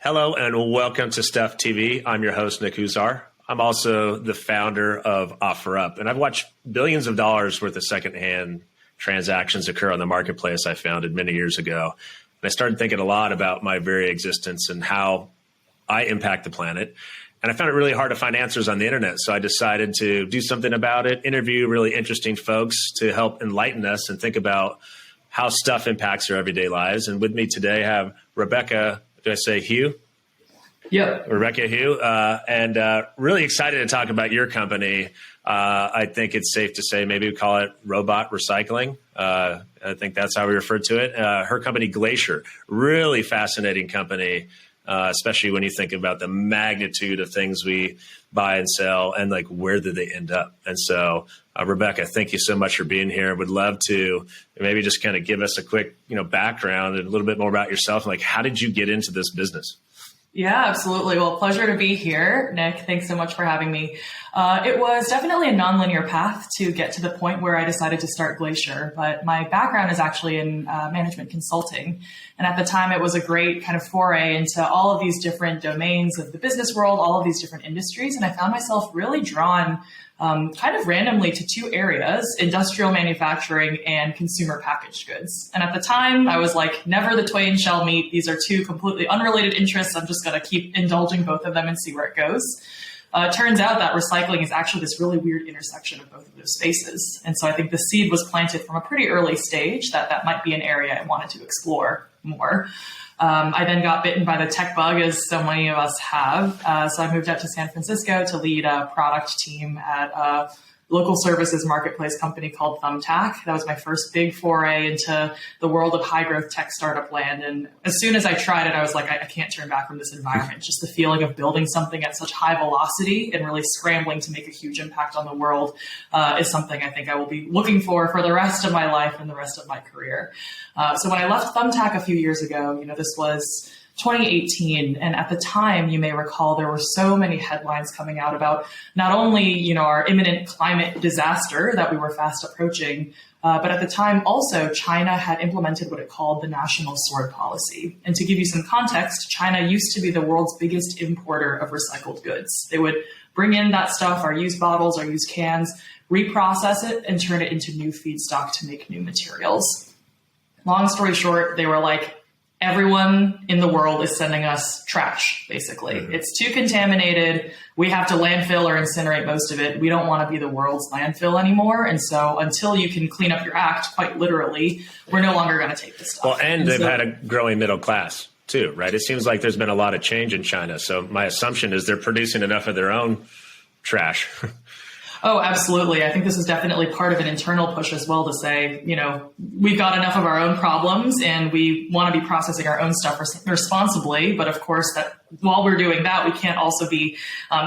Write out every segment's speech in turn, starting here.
Hello and welcome to Stuff TV. I'm your host, Nick Huzar. I'm also the founder of OfferUp, and I've watched billions of dollars worth of secondhand transactions occur on the marketplace I founded many years ago. And I started thinking a lot about my very existence and how I impact the planet. And I found it really hard to find answers on the internet. So I decided to do something about it, interview really interesting folks to help enlighten us and think about how stuff impacts our everyday lives. And with me today I have Rebecca, did I say Hugh? Yep. Rebecca Hugh, and really excited to talk about your company. I think it's safe to say maybe we call it robot recycling. I think that's how we refer to it. Her company, Glacier, really fascinating company, especially when you think about the magnitude of things we buy and sell and like where do they end up. And so, Rebecca, thank you so much for being here. Would love to maybe just kind of give us a quick, background and a little bit more about yourself. Like, how did you get into this business? Yeah, absolutely. Well, pleasure to be here, Nick. Thanks so much for having me. It was definitely a nonlinear path to get to the point where I decided to start Glacier, but my background is actually in management consulting. And at the time, it was a great kind of foray into all of these different domains of the business world, all of these different industries. And I found myself really drawn kind of randomly to two areas, industrial manufacturing and consumer packaged goods. And at the time, I was like, never the twain shall meet. These are two completely unrelated interests. I'm just going to keep indulging both of them and see where it goes. It turns out that recycling is actually this really weird intersection of both of those spaces. And so I think the seed was planted from a pretty early stage that might be an area I wanted to explore more. I then got bitten by the tech bug, as so many of us have. So I moved out to San Francisco to lead a product team at a local services marketplace company called Thumbtack. That was my first big foray into the world of high growth tech startup land. And as soon as I tried it, I was like, I can't turn back from this environment. Just the feeling of building something at such high velocity and really scrambling to make a huge impact on the world is something I think I will be looking for the rest of my life and the rest of my career. So when I left Thumbtack a few years ago, this was 2018. And at the time, you may recall, there were so many headlines coming out about not only, our imminent climate disaster that we were fast approaching, but at the time also China had implemented what it called the National Sword Policy. And to give you some context, China used to be the world's biggest importer of recycled goods. They would bring in that stuff, our used bottles, our used cans, reprocess it and turn it into new feedstock to make new materials. Long story short, they were like, everyone in the world is sending us trash, basically. Mm-hmm. It's too contaminated. We have to landfill or incinerate most of it. We don't want to be the world's landfill anymore. And so until you can clean up your act, quite literally, we're no longer going to take this stuff. Well, and they've had a growing middle class too, right? It seems like there's been a lot of change in China. So my assumption is they're producing enough of their own trash. Oh, absolutely. I think this is definitely part of an internal push as well to say, we've got enough of our own problems and we want to be processing our own stuff responsibly. But of course, that while we're doing that, we can't also be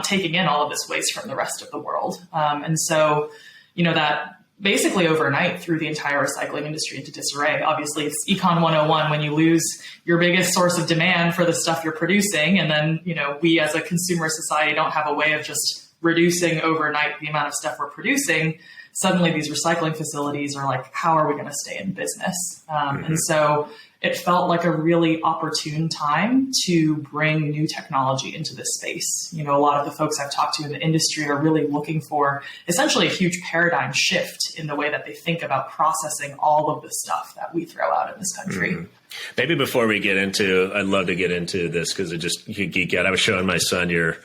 taking in all of this waste from the rest of the world. And so, that basically overnight threw the entire recycling industry into disarray. Obviously, it's Econ 101 when you lose your biggest source of demand for the stuff you're producing. And then, we as a consumer society don't have a way of just reducing overnight the amount of stuff we're producing. Suddenly these recycling facilities are like, how are we going to stay in business? And so it felt like a really opportune time to bring new technology into this space. A lot of the folks I've talked to in the industry are really looking for essentially a huge paradigm shift in the way that they think about processing all of the stuff that we throw out in this country. Mm-hmm. Maybe before we get into, I'd love to get into this because you could geek out. I was showing my son your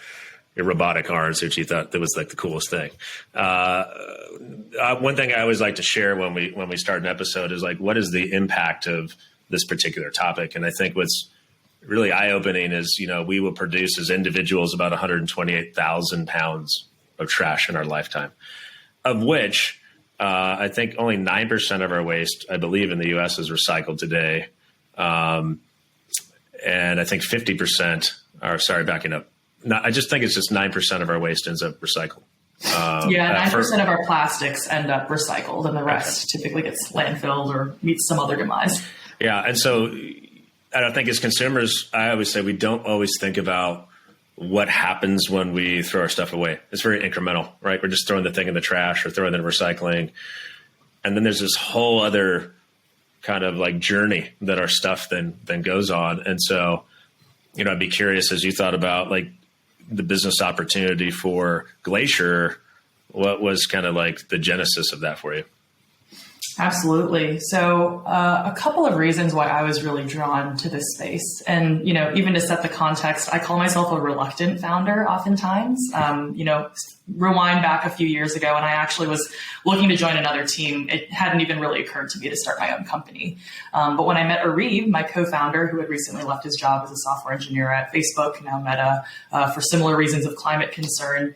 robotic arms, which he thought that was like the coolest thing. One thing I always like to share when we start an episode is like, what is the impact of this particular topic? And I think what's really eye-opening is, we will produce as individuals about 128,000 pounds of trash in our lifetime, of which I think only 9% of our waste, I believe in the US, is recycled today. And I think 50% are, backing up. No, I just think it's just 9% of our waste ends up recycled. 9% of our plastics end up recycled and the rest typically gets landfilled or meets some other demise. Yeah. And so I don't think as consumers, I always say we don't always think about what happens when we throw our stuff away. It's very incremental, right? We're just throwing the thing in the trash or throwing it in recycling. And then there's this whole other kind of like journey that our stuff then goes on. And so I'd be curious, as you thought about like the business opportunity for Glacier, what was kind of like the genesis of that for you? Absolutely. So a couple of reasons why I was really drawn to this space. And, even to set the context, I call myself a reluctant founder oftentimes. Rewind back a few years ago, and I actually was looking to join another team. It hadn't even really occurred to me to start my own company. But when I met Arib, my co-founder, who had recently left his job as a software engineer at Facebook, now Meta, for similar reasons of climate concern,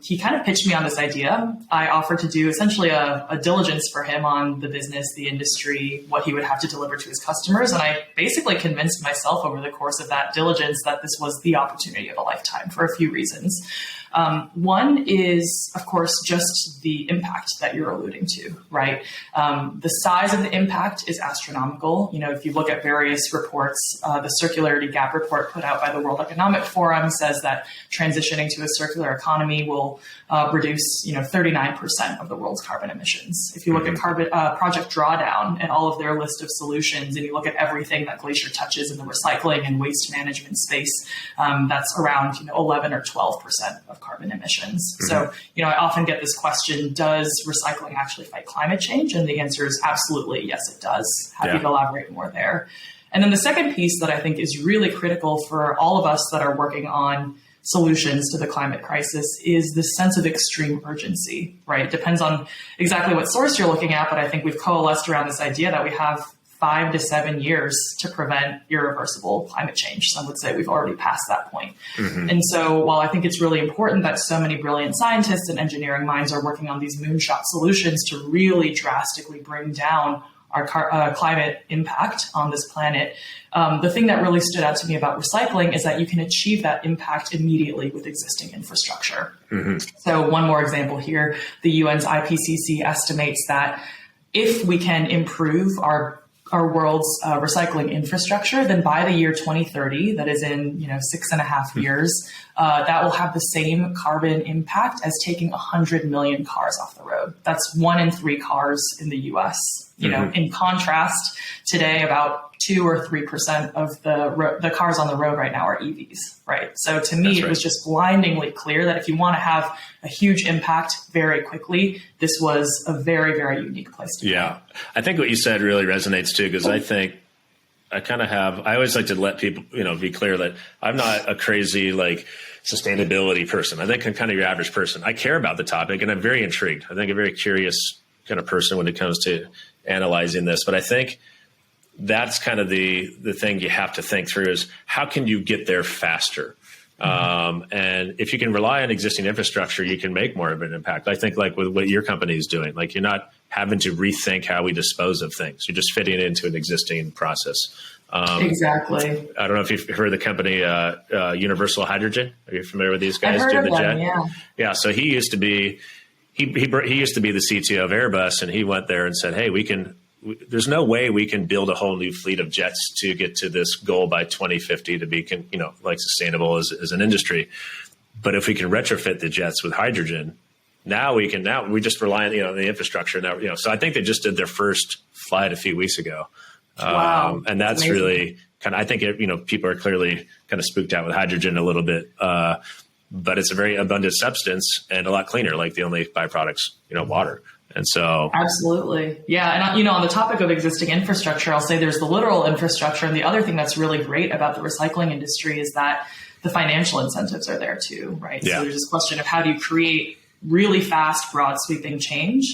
he kind of pitched me on this idea. I offered to do essentially a diligence for him on the business, the industry, what he would have to deliver to his customers. And I basically convinced myself over the course of that diligence that this was the opportunity of a lifetime for a few reasons. One is, of course, just the impact that you're alluding to, right? The size of the impact is astronomical. If you look at various reports, the circularity gap report put out by the World Economic Forum says that transitioning to a circular economy will reduce, 39% of the world's carbon emissions. If you look at Project Drawdown and all of their list of solutions, and you look at everything that Glacier touches in the recycling and waste management space, that's around 11 or 12% of carbon emissions. So, I often get this question, does recycling actually fight climate change? And the answer is absolutely yes, it does. Happy to elaborate more there. And then the second piece that I think is really critical for all of us that are working on solutions to the climate crisis is the sense of extreme urgency, right? It depends on exactly what source you're looking at, but I think we've coalesced around this idea that we have 5 to 7 years to prevent irreversible climate change. Some would say we've already passed that point. And so while I think it's really important that so many brilliant scientists and engineering minds are working on these moonshot solutions to really drastically bring down our climate impact on this planet, the thing that really stood out to me about recycling is that you can achieve that impact immediately with existing infrastructure. So one more example here, the UN's IPCC estimates that if we can improve our world's recycling infrastructure, then by the year 2030, that is in 6.5 years, that will have the same carbon impact as taking 100 million cars off the road. That's 1 in 3 cars in the U.S. In contrast, today about 2 or 3% of the cars on the road right now are EVs, right? So to me, it was just blindingly clear that if you want to have a huge impact very quickly, this was a very, very unique place to be. I think what you said really resonates too, because I think I always like to let people, be clear that I'm not a crazy sustainability person. I think I'm kind of your average person. I care about the topic and I'm very intrigued. I think I'm a very curious kind of person when it comes to analyzing this, but I think that's kind of the thing you have to think through is how can you get there faster? And if you can rely on existing infrastructure, you can make more of an impact. I think like with what your company is doing, like you're not having to rethink how we dispose of things. You're just fitting it into an existing process. Exactly. I don't know if you've heard of the company Universal Hydrogen. Are you familiar with these guys? I've heard of them, yeah. So he used to be he used to be the CTO of Airbus, and he went there and said, "Hey, there's no way we can build a whole new fleet of jets to get to this goal by 2050 to be, sustainable as an industry. But if we can retrofit the jets with hydrogen, now we just rely on, the infrastructure now, so I think they just did their first flight a few weeks ago. Wow. And that's amazing. Really kind of, I think, people are clearly kind of spooked out with hydrogen a little bit. But it's a very abundant substance and a lot cleaner, like the only byproducts, water. And so. Absolutely. Yeah. And, on the topic of existing infrastructure, I'll say there's the literal infrastructure. And the other thing that's really great about the recycling industry is that the financial incentives are there too, right? Yeah. So there's this question of how do you create really fast, broad sweeping change?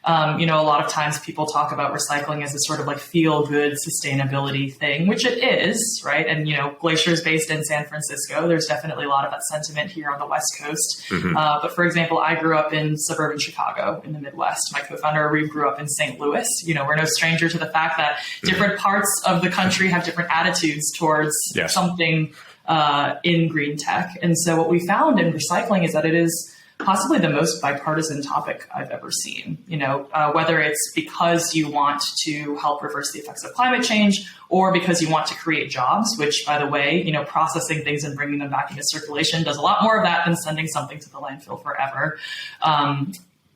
A lot of times people talk about recycling as a sort of like feel good sustainability thing, which it is, right? And, Glacier is based in San Francisco. There's definitely a lot of that sentiment here on the West Coast. But for example, I grew up in suburban Chicago in the Midwest. My co-founder, Arib, grew up in St. Louis. We're no stranger to the fact that different parts of the country have different attitudes towards something in green tech. And so what we found in recycling is that it is possibly the most bipartisan topic I've ever seen, whether it's because you want to help reverse the effects of climate change or because you want to create jobs, which, by the way, processing things and bringing them back into circulation does a lot more of that than sending something to the landfill forever.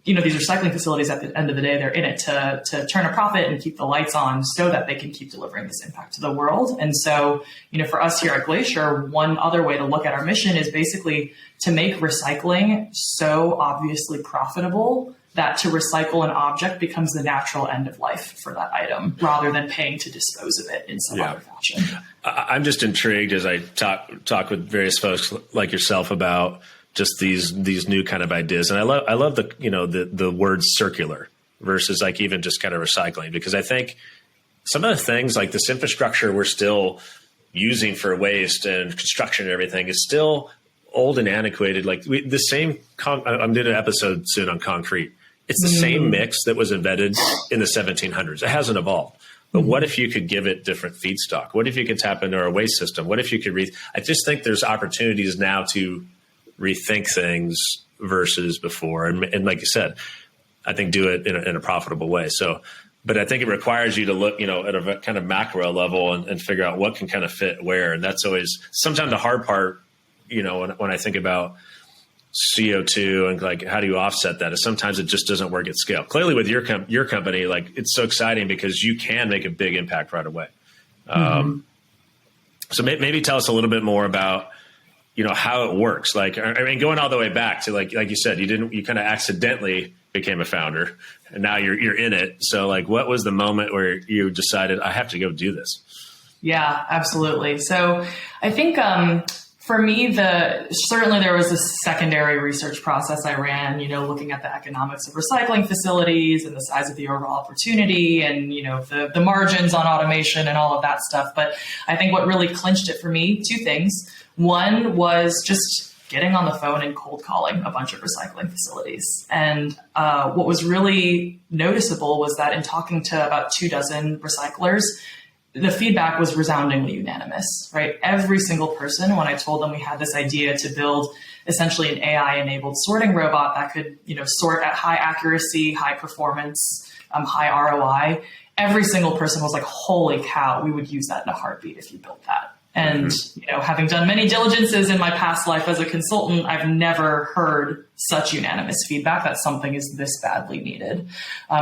these recycling facilities at the end of the day, they're in it to turn a profit and keep the lights on so that they can keep delivering this impact to the world. And so, for us here at Glacier, one other way to look at our mission is basically to make recycling so obviously profitable that to recycle an object becomes the natural end of life for that item rather than paying to dispose of it in some other fashion. I'm just intrigued as I talk with various folks like yourself about just these new kind of ideas. And I love the word circular versus like even just kind of recycling, because I think some of the things like this infrastructure we're still using for waste and construction and everything is still old and antiquated. Like I'm doing an episode soon on concrete. It's the same mix that was invented in the 1700s. It hasn't evolved. But what if you could give it different feedstock? What if you could tap into our waste system? What if you could I just think there's opportunities now to rethink things versus before. And like you said, I think do it in a profitable way. So, but I think it requires you to look, at a kind of macro level and figure out what can kind of fit where. And that's always sometimes the hard part, when I think about CO2 and like, how do you offset that? Is sometimes it just doesn't work at scale. Clearly with your company, like it's so exciting because you can make a big impact right away. So maybe tell us a little bit more about, how it works. Like, I mean, going all the way back to like you said, you kind of accidentally became a founder and now you're in it. So like, what was the moment where you decided I have to go do this? Yeah, absolutely. So I think, for me, certainly there was a secondary research process I ran, looking at the economics of recycling facilities and the size of the overall opportunity and, the margins on automation and all of that stuff. But I think what really clinched it for me, two things. One was just getting on the phone and cold calling a bunch of recycling facilities. And what was really noticeable was that in talking to about 24 recyclers, the feedback was resoundingly unanimous, right? Every single person, when I told them we had this idea to build essentially an AI-enabled sorting robot that could, sort at high accuracy, high performance, high ROI, every single person was like, holy cow, we would use that in a heartbeat if you built that. And, having done many diligences in my past life as a consultant, I've never heard such unanimous feedback that something is this badly needed.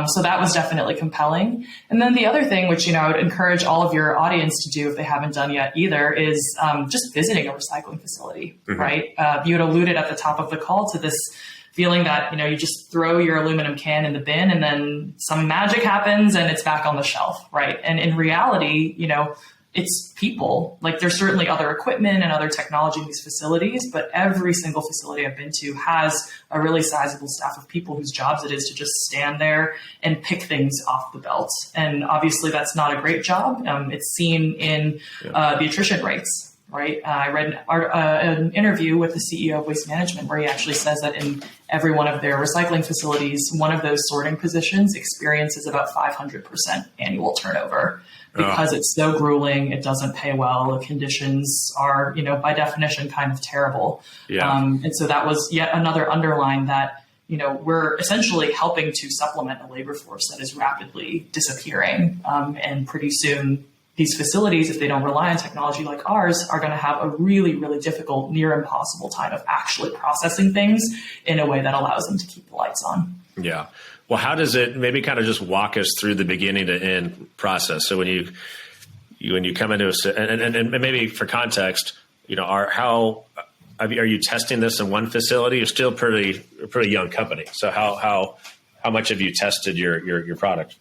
So that was definitely compelling. And then the other thing, which, I would encourage all of your audience to do if they haven't done yet either, is just visiting a recycling facility, right? You had alluded at the top of the call to this feeling that, you just throw your aluminum can in the bin and then some magic happens and it's back on the shelf, right? And in reality, it's people. Like there's certainly other equipment and other technology in these facilities, but every single facility I've been to has a really sizable staff of people whose jobs it is to just stand there and pick things off the belt. And obviously that's not a great job. It's seen in the attrition rates, right? I read an interview with the CEO of Waste Management where he actually says that in every one of their recycling facilities, one of those sorting positions experiences about 500% annual turnover. Because it's so grueling, it doesn't pay well. The conditions are, by definition, kind of terrible. Yeah. And so that was yet another underline that, we're essentially helping to supplement a labor force that is rapidly disappearing. And pretty soon, these facilities, if they don't rely on technology like ours, are going to have a really, really difficult, near impossible time of actually processing things in a way that allows them to keep the lights on. Yeah. Well, how does it maybe kind of just walk us through the beginning to end process? So when you come into and maybe for context, are you testing this in one facility? You're still a pretty young company. So how much have you tested your product?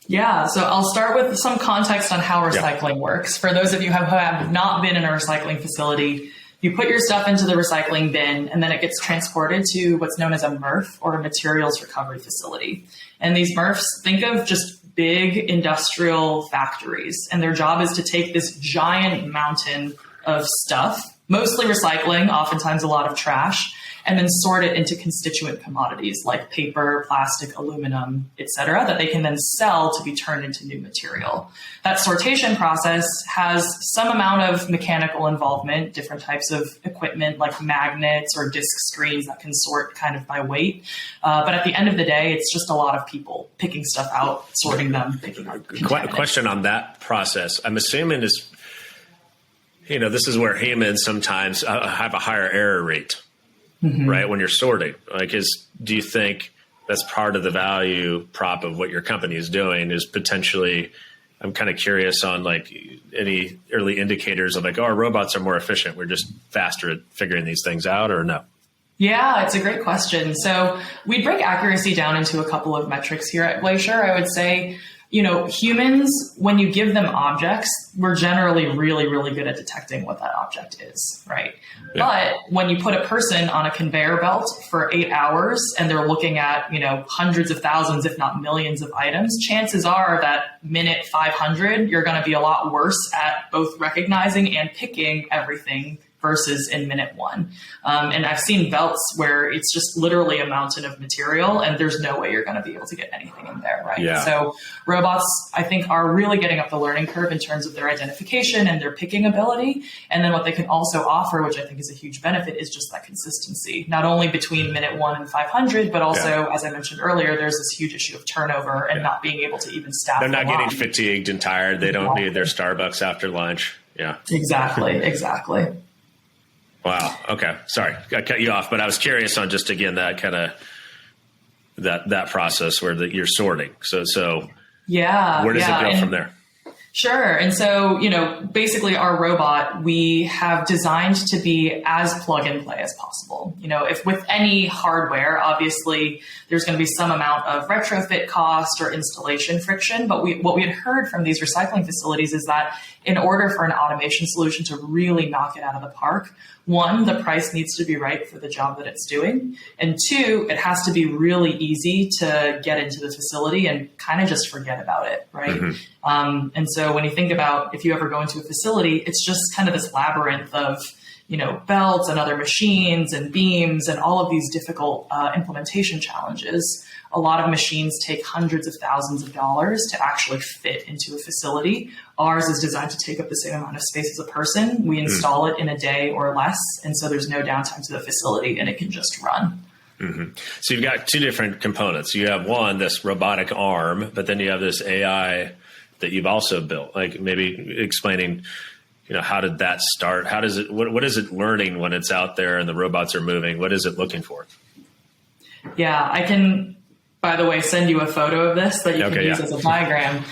Yeah, so I'll start with some context on how recycling works. For those of you who have not been in a recycling facility, you put your stuff into the recycling bin and then it gets transported to what's known as a MRF, or a materials recovery facility. And these MRFs, think of just big industrial factories, and their job is to take this giant mountain of stuff, mostly recycling, oftentimes a lot of trash, and then sort it into constituent commodities like paper, plastic, aluminum, et cetera, that they can then sell to be turned into new material. That sortation process has some amount of mechanical involvement, different types of equipment like magnets or disc screens that can sort kind of by weight. But at the end of the day, it's just a lot of people picking stuff out, sorting them, picking up. A question on that process. I'm assuming this is where humans sometimes have a higher error rate. Mm-hmm. Right, when you're sorting, do you think that's part of the value prop of what your company is doing is potentially, I'm kind of curious on like any early indicators of like, oh, our robots are more efficient. We're just faster at figuring these things out, or no? Yeah, it's a great question. So we break accuracy down into a couple of metrics here at Glacier. I would say, humans, when you give them objects, we're generally really, really good at detecting what that object is, right? Yeah. But when you put a person on a conveyor belt for 8 hours and they're looking at, hundreds of thousands, if not millions of items, chances are that minute 500, you're going to be a lot worse at both recognizing and picking everything versus in minute 1. And I've seen belts where it's just literally a mountain of material and there's no way you're going to be able to get anything in there, right? Yeah. So robots, I think, are really getting up the learning curve in terms of their identification and their picking ability. And then what they can also offer, which I think is a huge benefit, is just that consistency, not only between minute 1 and 500, but also, as I mentioned earlier, there's this huge issue of turnover and not being able to even staff. They're not getting fatigued and tired. They don't need their Starbucks after lunch. Yeah. Exactly. Wow. Okay. Sorry, I cut you off, but I was curious on just again that kind of that process where you're sorting. So where does it go from there? Sure. And so, basically our robot, we have designed to be as plug and play as possible. If with any hardware, obviously there's going to be some amount of retrofit cost or installation friction. But what we had heard from these recycling facilities is that in order for an automation solution to really knock it out of the park, 1, the price needs to be right for the job that it's doing. And 2, it has to be really easy to get into the facility and kind of just forget about it, right? Mm-hmm. And so when you think about if you ever go into a facility, it's just kind of this labyrinth of, belts and other machines and beams and all of these difficult implementation challenges. A lot of machines take hundreds of thousands of dollars to actually fit into a facility. Ours is designed to take up the same amount of space as a person. We install it in a day or less. And so there's no downtime to the facility and it can just run. Mm-hmm. So you've got 2 different components. You have one, this robotic arm, but then you have this AI that you've also built, like maybe explaining, how did that start? How does it, what is it learning when it's out there and the robots are moving? What is it looking for? Yeah, I can, by the way, send you a photo of this that you can use as a diagram.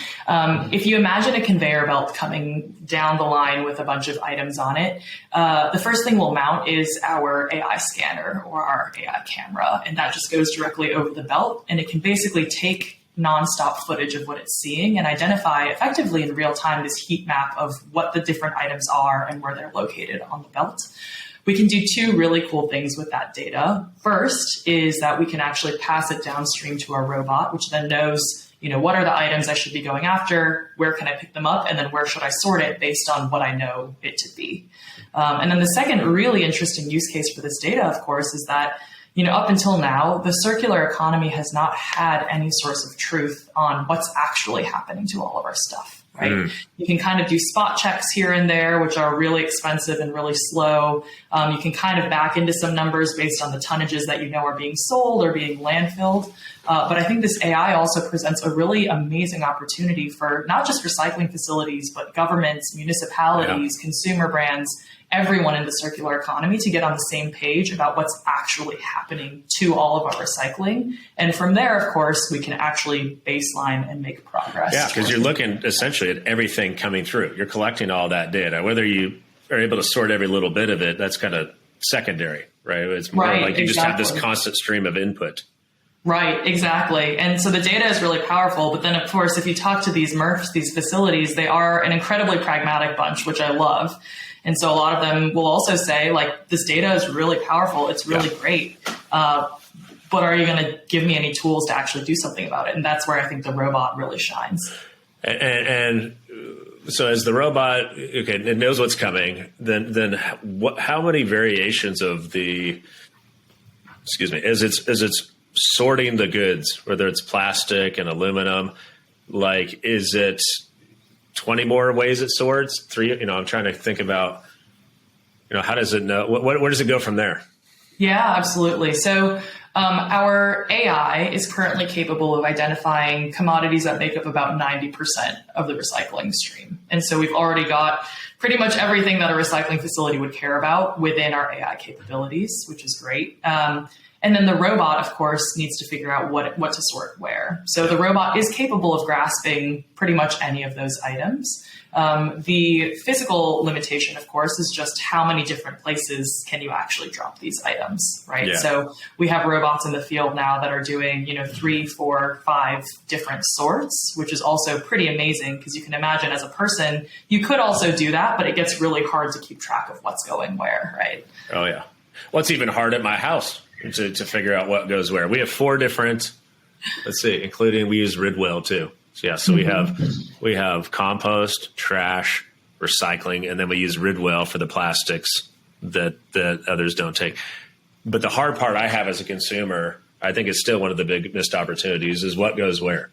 If you imagine a conveyor belt coming down the line with a bunch of items on it, the first thing we'll mount is our AI scanner or our AI camera, and that just goes directly over the belt, and it can basically take nonstop footage of what it's seeing and identify effectively in real time this heat map of what the different items are and where they're located on the belt. We can do 2 really cool things with that data. First is that we can actually pass it downstream to our robot, which then knows, what are the items I should be going after? Where can I pick them up? And then where should I sort it based on what I know it to be? And then the second really interesting use case for this data, of course, is that up until now, the circular economy has not had any source of truth on what's actually happening to all of our stuff, right? You can kind of do spot checks here and there, which are really expensive and really slow. You can kind of back into some numbers based on the tonnages that are being sold or being landfilled. But I think this AI also presents a really amazing opportunity for not just recycling facilities, but governments, municipalities, consumer brands, everyone in the circular economy to get on the same page about what's actually happening to all of our recycling. And from there, of course, we can actually baseline and make progress. Yeah, because you're looking essentially at everything coming through. You're collecting all that data. Whether you are able to sort every little bit of it, that's kind of secondary, right? It's more like you just have this constant stream of input. Right, exactly. And so the data is really powerful. But then, of course, if you talk to these MRFs, these facilities, they are an incredibly pragmatic bunch, which I love. And so a lot of them will also say, like, this data is really powerful. It's really great. But are you going to give me any tools to actually do something about it? And that's where I think the robot really shines. And so as the robot, it knows what's coming, then how many variations of the, as it's sorting the goods, whether it's plastic and aluminum, like, is it 20 more ways it sorts? 3, I'm trying to think about, how does it know? Where does it go from there? Yeah, absolutely. So our AI is currently capable of identifying commodities that make up about 90% of the recycling stream. And so we've already got pretty much everything that a recycling facility would care about within our AI capabilities, which is great. And then the robot, of course, needs to figure out what to sort where. So the robot is capable of grasping pretty much any of those items. The physical limitation, of course, is just how many different places can you actually drop these items, right? Yeah. So we have robots in the field now that are doing, 3, 4, 5 different sorts, which is also pretty amazing because you can imagine as a person, you could also do that, but it gets really hard to keep track of what's going where, right? Oh, yeah. Well, it's even hard at my house to figure out what goes where. We have 4 different, let's see, including we use Ridwell too. So yeah, so we have compost, trash, recycling, and then we use Ridwell for the plastics that others don't take. But the hard part I have as a consumer, I think is still one of the big missed opportunities, is what goes where.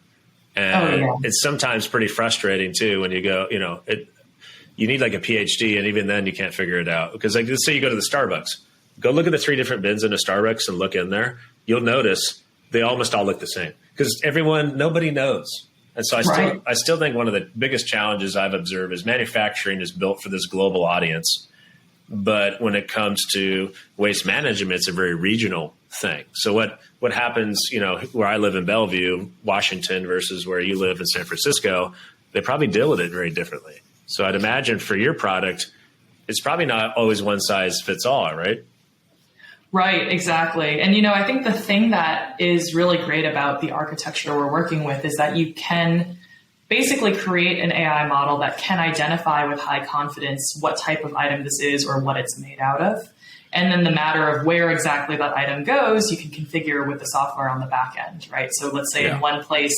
And it's sometimes pretty frustrating too when you go, you need like a PhD, and even then you can't figure it out. Because like, let's say you go to the Starbucks, go look at the 3 different bins in a Starbucks and look in there. You'll notice they almost all look the same because nobody knows. And so I still think one of the biggest challenges I've observed is manufacturing is built for this global audience. But when it comes to waste management, it's a very regional thing. So what happens, where I live in Bellevue, Washington versus where you live in San Francisco, they probably deal with it very differently. So I'd imagine for your product, it's probably not always one size fits all, right? Right, exactly. And, I think the thing that is really great about the architecture we're working with is that you can basically create an AI model that can identify with high confidence what type of item this is or what it's made out of. And then the matter of where exactly that item goes, you can configure with the software on the back end, right? So let's say in one place,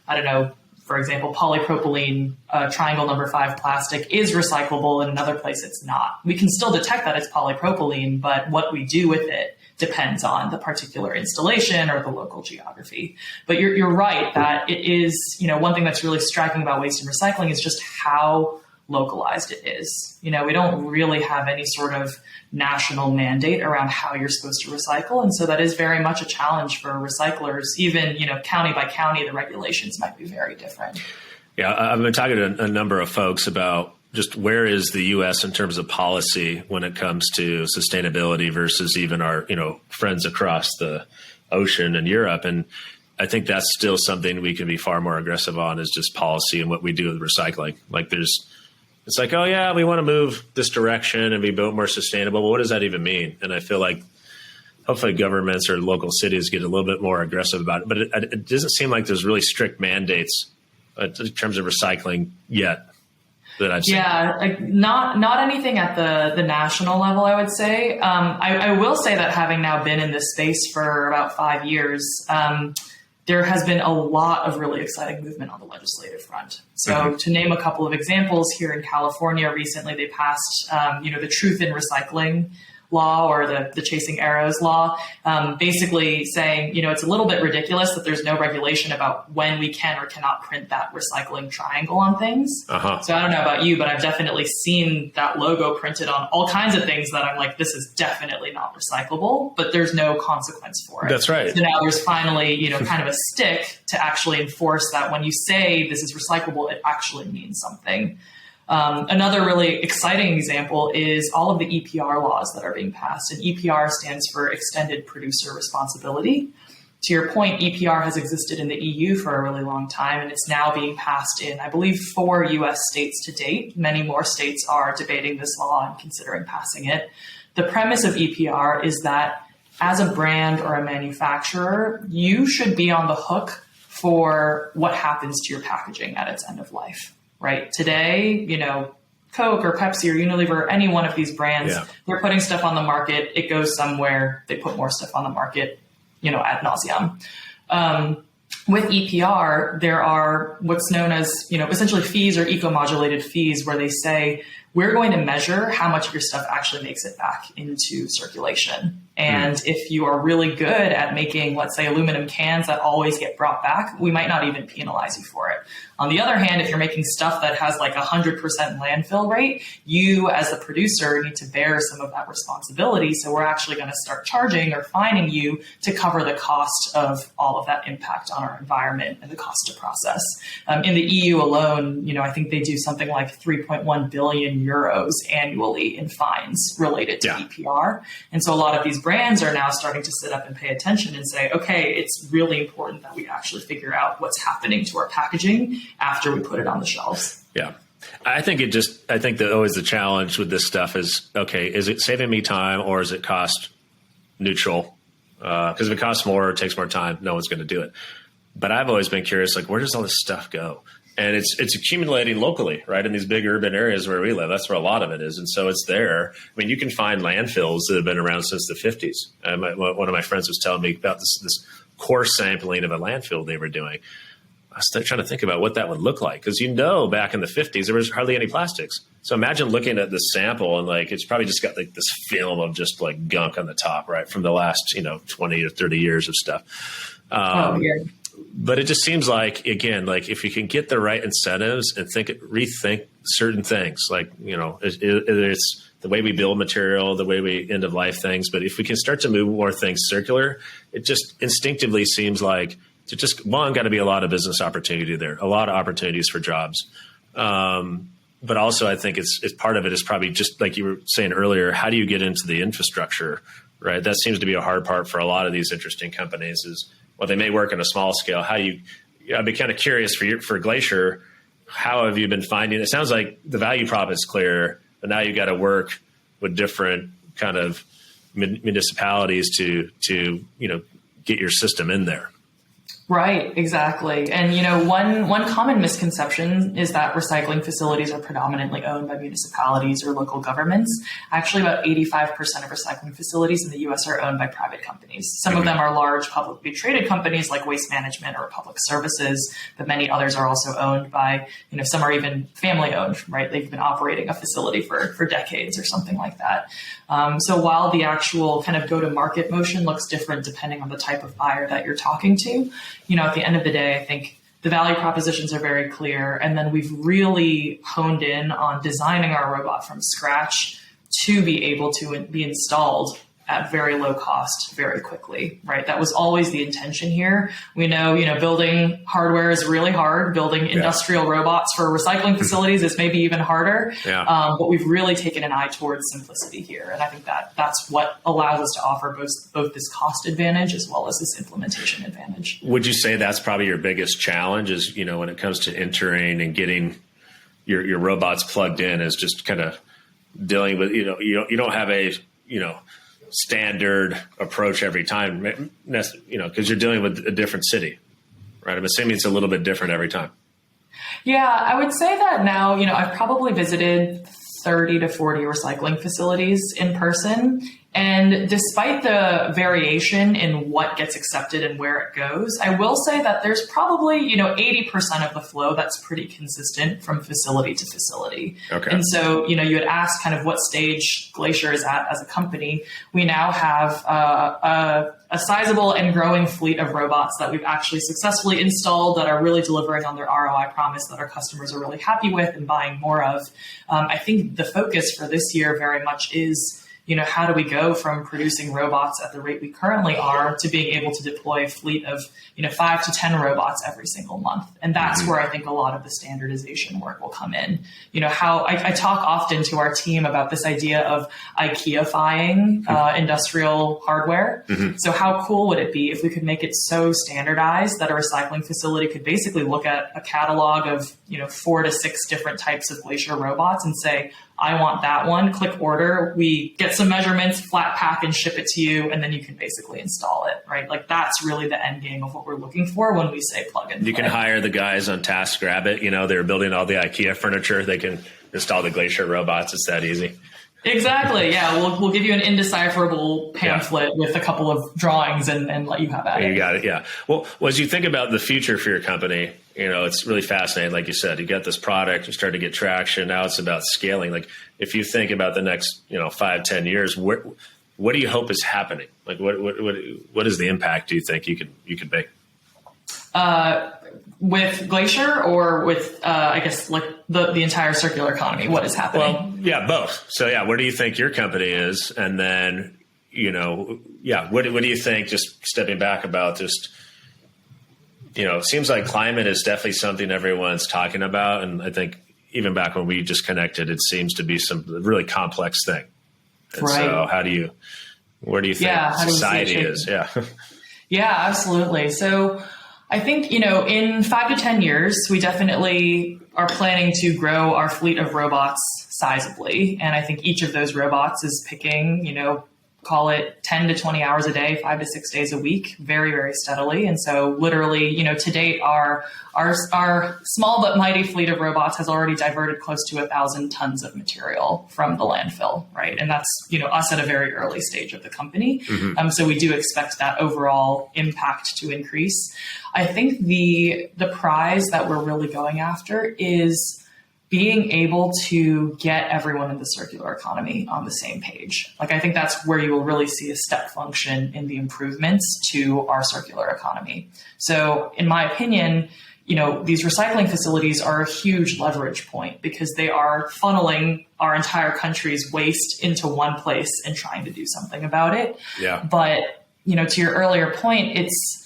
I don't know, for example, polypropylene triangle number 5 plastic is recyclable, in another place it's not. We can still detect that it's polypropylene, but what we do with it depends on the particular installation or the local geography. But you're right that it is, one thing that's really striking about waste and recycling is just how localized it is. We don't really have any sort of national mandate around how you're supposed to recycle. And so that is very much a challenge for recyclers. Even, county by county, the regulations might be very different. Yeah, I've been talking to a number of folks about just where is the U.S. in terms of policy when it comes to sustainability versus even our, friends across the ocean in Europe. And I think that's still something we can be far more aggressive on, is just policy and what we do with recycling. Like it's like, oh yeah, we want to move this direction and be more sustainable. But what does that even mean? And I feel like hopefully governments or local cities get a little bit more aggressive about it. But it doesn't seem like there's really strict mandates in terms of recycling yet that I've seen. Yeah, like not anything at the national level, I would say. I will say that having now been in this space for about 5 years, there has been a lot of really exciting movement on the legislative front. So to name a couple of examples, here in California recently, they passed, the Truth in Recycling law, or the Chasing Arrows law, basically saying, it's a little bit ridiculous that there's no regulation about when we can or cannot print that recycling triangle on things. So I don't know about you, but I've definitely seen that logo printed on all kinds of things that I'm like, this is definitely not recyclable, but there's no consequence for it. That's right. So now there's finally, kind of a stick to actually enforce that when you say this is recyclable, it actually means something. Another really exciting example is all of the EPR laws that are being passed. And EPR stands for Extended Producer Responsibility. To your point, EPR has existed in the EU for a really long time, and it's now being passed in, I believe, 4 US states to date. Many more states are debating this law and considering passing it. The premise of EPR is that as a brand or a manufacturer, you should be on the hook for what happens to your packaging at its end of life. Right. Today, Coke or Pepsi or Unilever, any one of these brands, they're putting stuff on the market. It goes somewhere. They put more stuff on the market, ad nauseum. With EPR, there are what's known as, essentially fees or eco-modulated fees, where they say, we're going to measure how much of your stuff actually makes it back into circulation. And if you are really good at making, let's say, aluminum cans that always get brought back, we might not even penalize you for it. On the other hand, if you're making stuff that has like 100% landfill rate, you as the producer need to bear some of that responsibility. So we're actually going to start charging or fining you to cover the cost of all of that impact on our environment and the cost to process. In the EU alone, I think they do something like 3.1 billion euros annually in fines related to EPR. And so a lot of these brands are now starting to sit up and pay attention and say, okay, it's really important that we actually figure out what's happening to our packaging after we put it on the shelves. Yeah. I think that always the challenge with this stuff is, okay, is it saving me time or is it cost neutral? Because if it costs more, it takes more time, no one's going to do it. But I've always been curious, like, where does all this stuff go? And it's accumulating locally, right? In these big urban areas where we live, that's where a lot of it is. And so it's there. I mean, you can find landfills that have been around since the 50s. One of my friends was telling me about this core sampling of a landfill they were doing. I was trying to think about what that would look like. Because back in the 50s, there was hardly any plastics. So imagine looking at the sample and like, it's probably just got like this film of just like gunk on the top, right? From the last, 20 or 30 years of stuff. But it just seems like, again, like if you can get the right incentives and rethink certain things, like, it's the way we build material, the way we end of life things. But if we can start to move more things circular, it just instinctively seems like got to be a lot of business opportunity there, a lot of opportunities for jobs. But also I think it's part of it is probably just like you were saying earlier, how do you get into the infrastructure, right? That seems to be a hard part for a lot of these interesting companies is, well, they may work on a small scale. I'd be kind of curious for Glacier, how have you been finding? It sounds like the value prop is clear, but now you got to work with different kind of municipalities to get your system in there. Right, exactly. And, one common misconception is that recycling facilities are predominantly owned by municipalities or local governments. Actually, about 85% of recycling facilities in the U.S. are owned by private companies. Some of them are large publicly traded companies like Waste Management or Public Services, but many others are also owned by, some are even family owned, right? They've been operating a facility for decades or something like that. So while the actual kind of go-to-market motion looks different depending on the type of buyer that you're talking to, at the end of the day, I think the value propositions are very clear. And then we've really honed in on designing our robot from scratch to be able to be installed at very low cost very quickly, right? That was always the intention here. We know, building hardware is really hard. Building industrial robots for recycling facilities is maybe even harder. Yeah. But we've really taken an eye towards simplicity here. And I think that's what allows us to offer both this cost advantage as well as this implementation advantage. Would you say that's probably your biggest challenge is, when it comes to entering and getting your robots plugged in is just kind of dealing with, you don't have a, standard approach every time, because you're dealing with a different city, right? I'm assuming it's a little bit different every time. Yeah, I would say that now, I've probably visited 30 to 40 recycling facilities in person. And despite the variation in what gets accepted and where it goes, I will say that there's probably, 80% of the flow that's pretty consistent from facility to facility. Okay. And so, you had asked kind of what stage Glacier is at as a company. We now have a sizable and growing fleet of robots that we've actually successfully installed that are really delivering on their ROI promise that our customers are really happy with and buying more of. I think the focus for this year very much is, how do we go from producing robots at the rate we currently are to being able to deploy a fleet of, 5 to 10 robots every single month. And that's where I think a lot of the standardization work will come in. How I talk often to our team about this idea of IKEA-fying industrial hardware. So how cool would it be if we could make it so standardized that a recycling facility could basically look at a catalog of, 4 to 6 different types of Glacier robots and say, I want that one, click order, we get some measurements, flat pack and ship it to you, and then you can basically install it, right? Like that's really the end game of what we're looking for when we say plug and play. You can hire the guys on TaskRabbit, they're building all the IKEA furniture, they can install the Glacier robots, it's that easy. Exactly. Yeah. We'll give you an indecipherable pamphlet with a couple of drawings and let you have at it. You got it. Yeah. Well, as you think about the future for your company, it's really fascinating. Like you said, you got this product, you start to get traction. Now it's about scaling. Like if you think about the next, 5, 10 years, what do you hope is happening? Like what is the impact do you think you can make? With Glacier or with, I guess, like the entire circular economy, what is happening? Well, yeah, both. So, where do you think your company is? And then, what do you think, just stepping back about just, it seems like climate is definitely something everyone's talking about. And I think even back when we just connected, it seems to be some really complex thing. And right. So how do you Where do you think society is? Yeah. Yeah, absolutely. So I think, in 5 to 10 years, we definitely are planning to grow our fleet of robots sizably. And I think each of those robots is picking, call it 10 to 20 hours a day, 5 to 6 days a week, very, very steadily. And so literally, to date, our small but mighty fleet of robots has already diverted close to 1,000 tons of material from the landfill, right? And that's, us at a very early stage of the company. Mm-hmm. So we do expect that overall impact to increase. I think the prize that we're really going after is being able to get everyone in the circular economy on the same page. I think that's where you will really see a step function in the improvements to our circular economy. So in my opinion, these recycling facilities are a huge leverage point because they are funneling our entire country's waste into one place and trying to do something about it. Yeah. But, to your earlier point, it's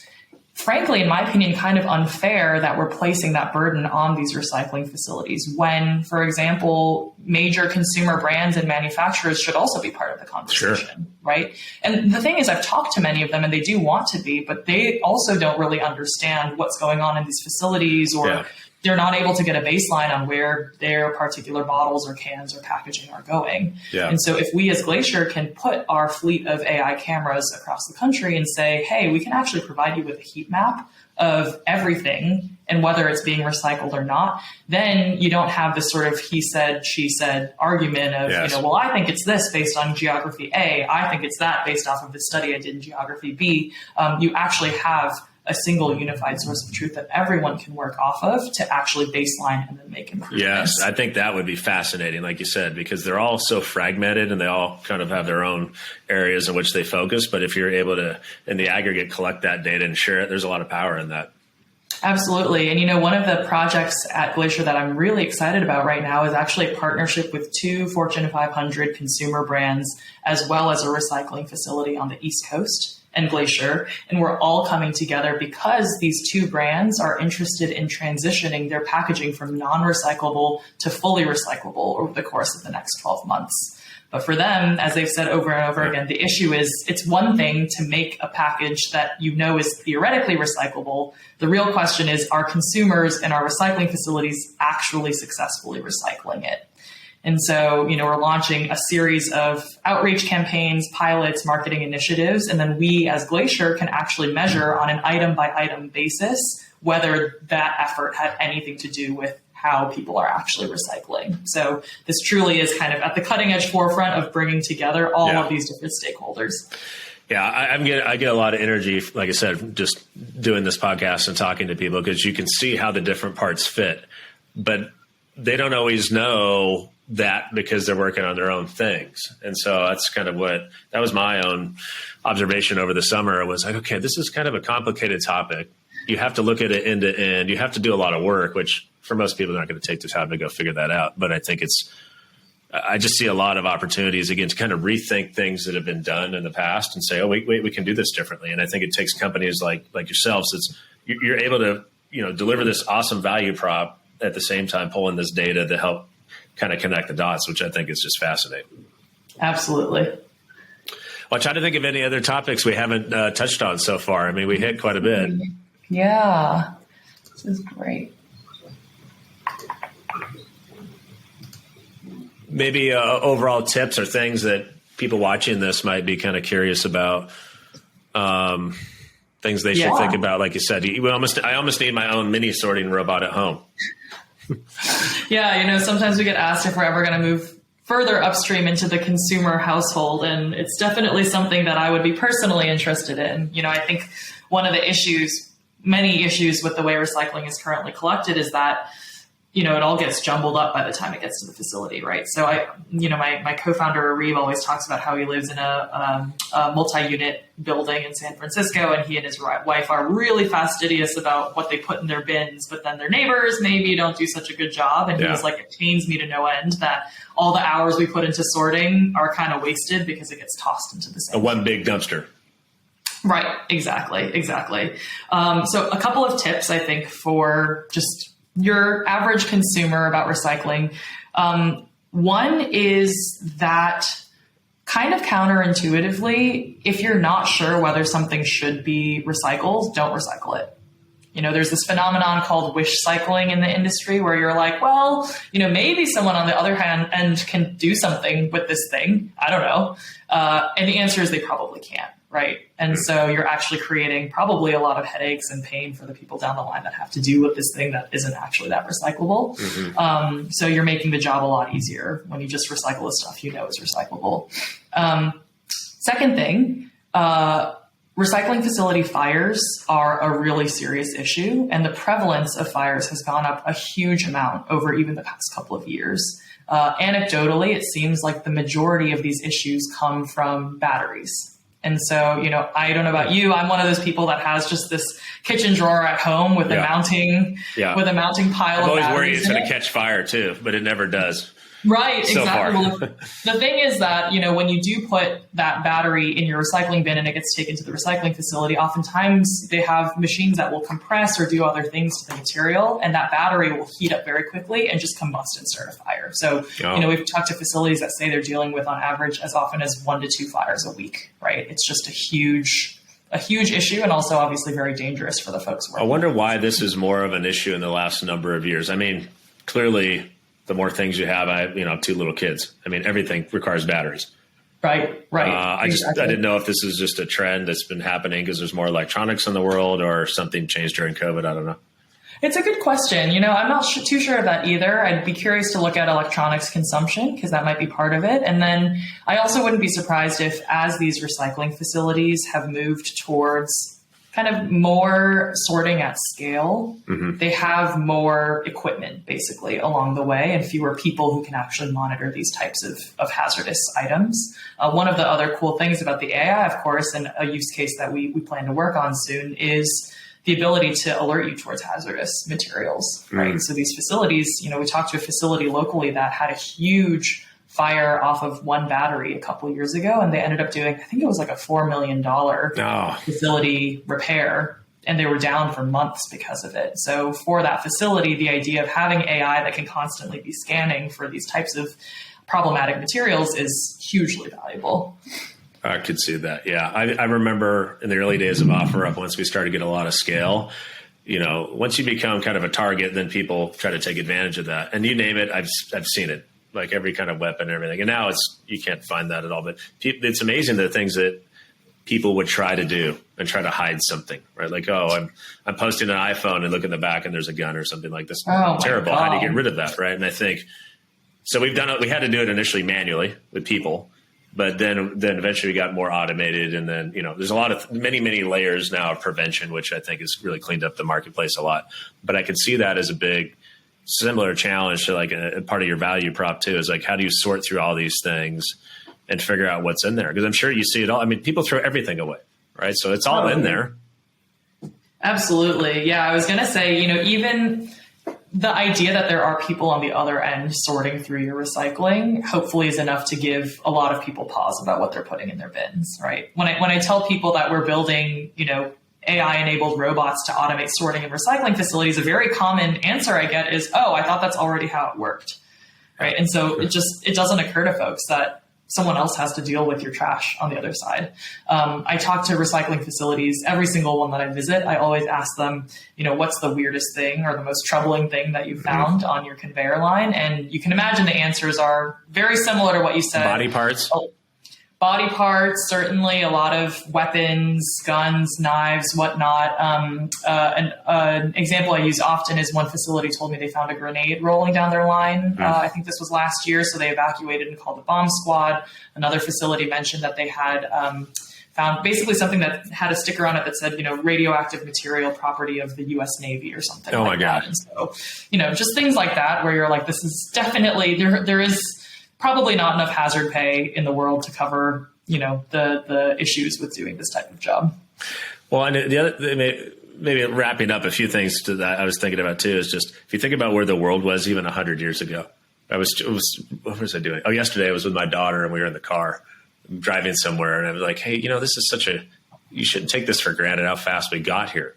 frankly, in my opinion, kind of unfair that we're placing that burden on these recycling facilities when, for example, major consumer brands and manufacturers should also be part of the conversation, sure. Right? And the thing is, I've talked to many of them and they do want to be, but they also don't really understand what's going on in these facilities or they're not able to get a baseline on where their particular bottles or cans or packaging are going. Yeah. And so if we as Glacier can put our fleet of AI cameras across the country and say, hey, we can actually provide you with a heat map of everything and whether it's being recycled or not, then you don't have this sort of he said, she said argument of, well, I think it's this based on geography A. I think it's that based off of the study I did in geography B. You actually have a single unified source of truth that everyone can work off of to actually baseline and then make improvements. Yes, I think that would be fascinating, like you said, because they're all so fragmented and they all kind of have their own areas in which they focus. But if you're able to, in the aggregate, collect that data and share it, there's a lot of power in that. Absolutely. And, one of the projects at Glacier that I'm really excited about right now is actually a partnership with 2 Fortune 500 consumer brands, as well as a recycling facility on the East Coast and Glacier. And we're all coming together because these 2 brands are interested in transitioning their packaging from non-recyclable to fully recyclable over the course of the next 12 months. But for them, as they've said over and over again, the issue is it's one thing to make a package that is theoretically recyclable. The real question is, are consumers and our recycling facilities actually successfully recycling it? And so, we're launching a series of outreach campaigns, pilots, marketing initiatives, and then we as Glacier can actually measure on an item by item basis whether that effort had anything to do with how people are actually recycling. So this truly is kind of at the cutting edge forefront of bringing together all of these different stakeholders. Yeah, I get a lot of energy, like I said, just doing this podcast and talking to people because you can see how the different parts fit, but they don't always know that because they're working on their own things. And so that's kind of that was my own observation over the summer. It was like, okay, this is kind of a complicated topic. You have to look at it end to end. You have to do a lot of work, which for most people, they're not going to take the time to go figure that out. But I think I just see a lot of opportunities, again, to kind of rethink things that have been done in the past and say, oh, wait, we can do this differently. And I think it takes companies like yourselves, you're able to, deliver this awesome value prop at the same time, pulling this data to help kind of connect the dots, which I think is just fascinating. Absolutely. Well, try to think of any other topics we haven't touched on so far. I mean, we hit quite a bit. Yeah, this is great. Maybe overall tips or things that people watching this might be kind of curious about, things they should think about. Like you said, I almost need my own mini sorting robot at home. Yeah, sometimes we get asked if we're ever going to move further upstream into the consumer household, and it's definitely something that I would be personally interested in. I think one of the many issues with the way recycling is currently collected is that it all gets jumbled up by the time it gets to the facility, right? So my co-founder, Reeve, always talks about how he lives in a multi-unit building in San Francisco, and he and his wife are really fastidious about what they put in their bins, but then their neighbors maybe don't do such a good job. And he was like, it pains me to no end that all the hours we put into sorting are kind of wasted because it gets tossed into the same. One big dumpster. Right. Exactly. So a couple of tips, I think, for just your average consumer about recycling. One is that kind of counterintuitively, if you're not sure whether something should be recycled, don't recycle it. There's this phenomenon called wish cycling in the industry where you're like, well, maybe someone on the other end can do something with this thing. I don't know. And the answer is they probably can't. Right. And so you're actually creating probably a lot of headaches and pain for the people down the line that have to do with this thing that isn't actually that recyclable. So you're making the job a lot easier when you just recycle the stuff is recyclable. Second thing, recycling facility fires are a really serious issue, and the prevalence of fires has gone up a huge amount over even the past couple of years. Anecdotally, it seems like the majority of these issues come from batteries. And so, I don't know about you. I'm one of those people that has just this kitchen drawer at home with a mounting pile of batteries. I'm always worried it's going to catch fire too, but it never does. Right, so exactly. Well, the thing is that, when you do put that battery in your recycling bin and it gets taken to the recycling facility, oftentimes they have machines that will compress or do other things to the material, and that battery will heat up very quickly and just combust and start a fire. So, we've talked to facilities that say they're dealing with, on average, as often as 1 to 2 fires a week, right? It's just a huge issue, and also obviously very dangerous for the folks working. I wonder why this is more of an issue in the last number of years. I mean, clearly, the more things you have, I have 2 little kids. I mean, everything requires batteries. Right. I didn't know if this is just a trend that's been happening because there's more electronics in the world, or something changed during COVID. I don't know. It's a good question. I'm not too sure of that either. I'd be curious to look at electronics consumption because that might be part of it. And then I also wouldn't be surprised if, as these recycling facilities have moved towards kind of more sorting at scale, they have more equipment basically along the way and fewer people who can actually monitor these types of hazardous items. One of the other cool things about the AI, of course, and a use case that we plan to work on soon, is the ability to alert you towards hazardous materials, right? So these facilities, we talked to a facility locally that had a huge fire off of one battery a couple of years ago, and they ended up doing, I think it was like a $4 million facility repair, and they were down for months because of it. So for that facility, the idea of having AI that can constantly be scanning for these types of problematic materials is hugely valuable. I could see that. Yeah. I remember in the early days of OfferUp, once we started to get a lot of scale, once you become kind of a target, then people try to take advantage of that. And you name it, I've seen it. Like every kind of weapon and everything. And now you can't find that at all. But it's amazing the things that people would try to do and try to hide something, right? Like, I'm posting an iPhone and look in the back and there's a gun or something like this. Terrible. How do you get rid of that, right? And I think, so we had to do it initially manually with people, but then eventually we got more automated. And then, there's a lot of many layers now of prevention, which I think has really cleaned up the marketplace a lot. But I could see that as a big similar challenge to like a part of your value prop too, is like, how do you sort through all these things and figure out what's in there? Because I'm sure you see it all. I mean, people throw everything away, right? So it's all in there. Absolutely. Yeah. I was going to say, even the idea that there are people on the other end sorting through your recycling hopefully is enough to give a lot of people pause about what they're putting in their bins, right? When I tell people that we're building, AI-enabled robots to automate sorting and recycling facilities, a very common answer I get is, I thought that's already how it worked, right? And so it doesn't occur to folks that someone else has to deal with your trash on the other side. I talk to recycling facilities, every single one that I visit. I always ask them, what's the weirdest thing or the most troubling thing that you found on your conveyor line? And you can imagine the answers are very similar to what you said. Body parts. Body parts, certainly a lot of weapons, guns, knives, whatnot. An example I use often is one facility told me they found a grenade rolling down their line. I think this was last year, so they evacuated and called the bomb squad. Another facility mentioned that they had found basically something that had a sticker on it that said, radioactive material property of the U.S. Navy or something. Oh, like my God. That. And so, just things like that where you're like, this is definitely, there is probably not enough hazard pay in the world to cover, the issues with doing this type of job. Well, and the other, maybe wrapping up a few things to that I was thinking about too, is just, if you think about where the world was even 100 years ago, what was I doing? Oh, yesterday I was with my daughter and we were in the car driving somewhere and I was like, hey, this is you shouldn't take this for granted how fast we got here.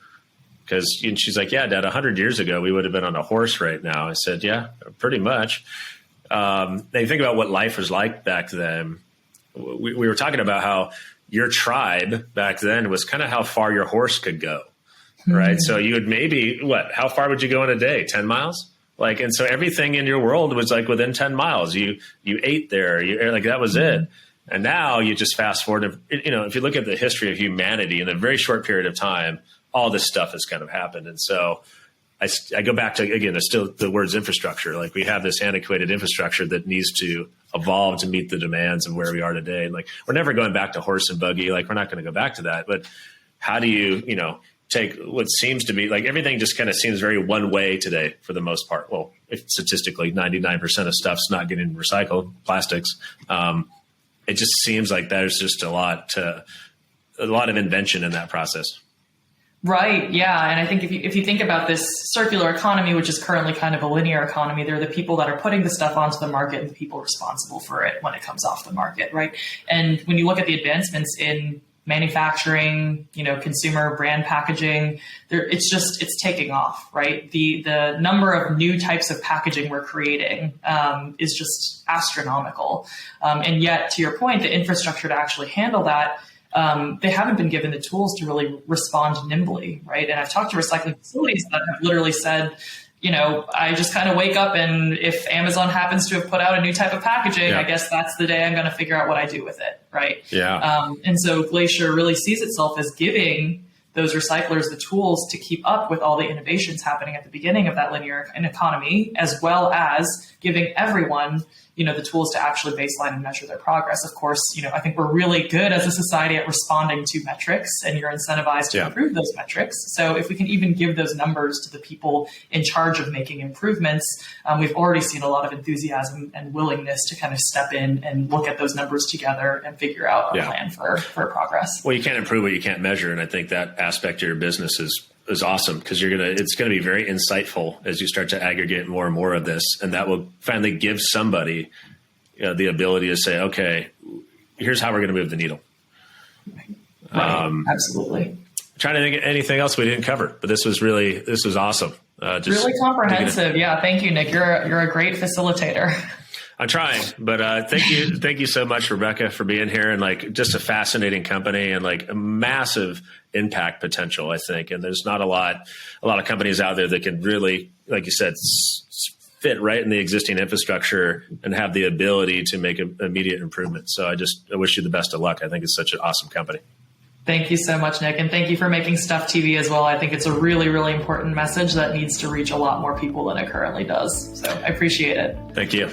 And she's like, yeah, Dad, 100 years ago, we would have been on a horse right now. I said, yeah, pretty much. They think about what life was like back then. we were talking about how your tribe back then was kind of how far your horse could go, right? So you would maybe, how far would you go in a day? 10 miles? Like, and so everything in your world was like within 10 miles. You ate there, like that was it. And now you just fast forward. If you look at the history of humanity in a very short period of time, all this stuff has kind of happened. And so I go back to, again, there's still the words infrastructure. Like we have this antiquated infrastructure that needs to evolve to meet the demands of where we are today. And like, we're never going back to horse and buggy. Like we're not going to go back to that. But how do you, take what seems to be like everything just kind of seems very one way today for the most part. Well, statistically 99% of stuff's not getting recycled, plastics. It just seems like there's just a lot of invention in that process. Right. Yeah. And I think if you think about this circular economy, which is currently kind of a linear economy, they're the people that are putting the stuff onto the market and the people responsible for it when it comes off the market. Right. And when you look at the advancements in manufacturing, consumer brand packaging, it's taking off, right? The number of new types of packaging we're creating is just astronomical. And yet, to your point, the infrastructure to actually handle that, they haven't been given the tools to really respond nimbly, right? And I've talked to recycling facilities that have literally said, I just kind of wake up and if Amazon happens to have put out a new type of packaging, I guess that's the day I'm going to figure out what I do with it, right? Yeah. And so Glacier really sees itself as giving those recyclers the tools to keep up with all the innovations happening at the beginning of that linear economy, as well as giving everyone the tools to actually baseline and measure their progress. Of course, I think we're really good as a society at responding to metrics, and you're incentivized to improve those metrics. So if we can even give those numbers to the people in charge of making improvements, we've already seen a lot of enthusiasm and willingness to kind of step in and look at those numbers together and figure out a plan for progress. Well, you can't improve what you can't measure. And I think that aspect of your business is awesome because it's going to be very insightful as you start to aggregate more and more of this. And that will finally give somebody the ability to say, okay, here's how we're going to move the needle. Right. Absolutely. Trying to think of anything else we didn't cover, but this was awesome. Just really comprehensive. Yeah. Thank you, Nick. You're a great facilitator. I'm trying, but thank you. Thank you so much, Rebecca, for being here, and like just a fascinating company and like a massive impact potential, I think. And there's not a lot of companies out there that can really, like you said, fit right in the existing infrastructure and have the ability to make immediate improvements. So I wish you the best of luck. I think it's such an awesome company. Thank you so much, Nick. And thank you for making Stuff TV as well. I think it's a really, really important message that needs to reach a lot more people than it currently does. So I appreciate it. Thank you.